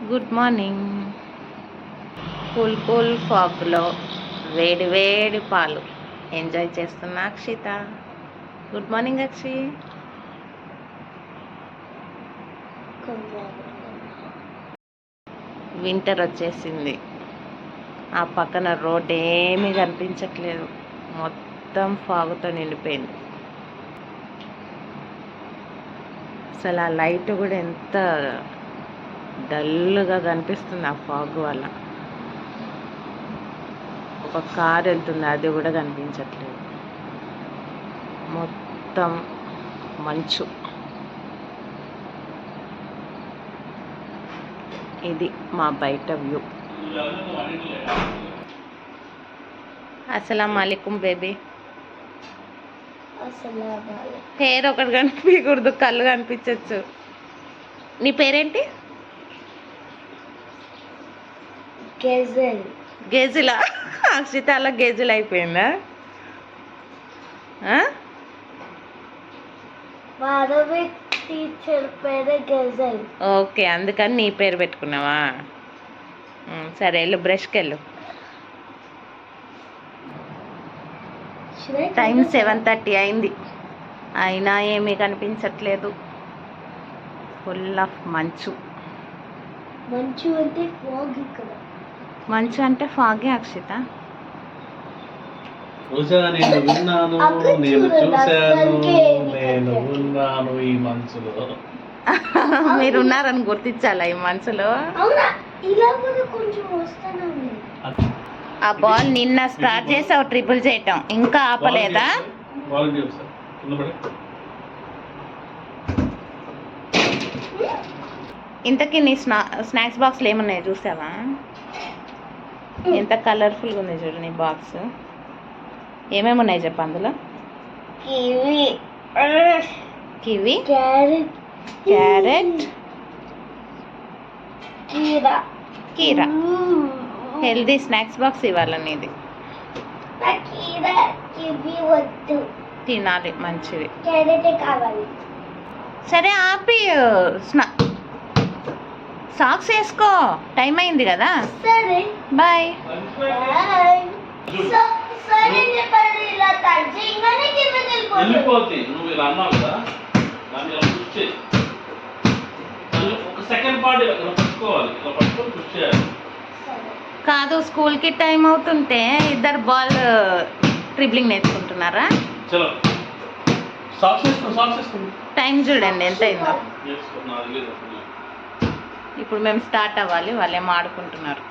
Good morning. Cool cool ఫాగ్లో వేడి వేడి పాలు ఎంజాయ్ చేస్తున్నా అక్షిత. గుడ్ మార్నింగ్ అక్షి. వింటర్ వచ్చేసింది. ఆ పక్కన రోడ్ ఏమీ కనిపించట్లేదు, మొత్తం ఫాగుతో నిండిపోయింది. అసలు ఆ లైట్ కూడా ఎంత డల్గా కనిపిస్తుంది ఆ ఫాగ్ వల్ల. ఒక కార్ వెళ్తుంది, అది కూడా కనిపించట్లేదు, మొత్తం మంచు. ఇది మా బయట వ్యూ. అస్సలాము అలైకుం బేబీ. పేరు ఒకటి కనిపించకూడదు, కళ్ళు కనిపించచ్చు. నీ పేరేంటి? గేజులా? అక్షిత అలా గేజులు అయిపోయిందా? ఓకే, అందుకని నీ పేరు పెట్టుకున్నావా? సరే, వెళ్ళు, బ్రష్కి వెళ్ళు. టైం 7:30 అయింది, అయినా ఏమీ కనిపించట్లేదు. ఫుల్ ఆఫ్ మంచు. మంచు అంటే ఫాగే అక్షిత. మీరు ఉన్నారని గుర్తించాలా ఈ మనసులో? ఆ బాల్ నిన్న స్టార్ట్ చేసావు ట్రిపుల్ చేయటం, ఇంకా ఆపలేదా? ఇంతకీ నీ స్నాక్స్ బాక్స్లో ఏమున్నాయి చూసావా? ఎంత కలర్ఫుల్గా ఉంది చూడు నీ బాక్స్. ఏమేమి ఉన్నాయి చెప్పు అందులో? కివి, క్యారెట్, కీరా. హెల్దీ స్నాక్స్ బాక్స్ ఇవ్వాలి నీది. తినాలి, మంచిది. సరే ఆపి సాక్స్ వేసుకో, టైం అయింది కదా. బాయ్. కాదు, స్కూల్కి టైం అవుతుంటే ఇద్దరు బాల్ ట్రిబ్లింగ్ నేర్చుకుంటున్నారా? టైం చూడండి ఎంత అయిందో. ఇప్పుడు మేము స్టార్ట్ అవ్వాలి, వాళ్ళేమో ఆడుకుంటున్నారు.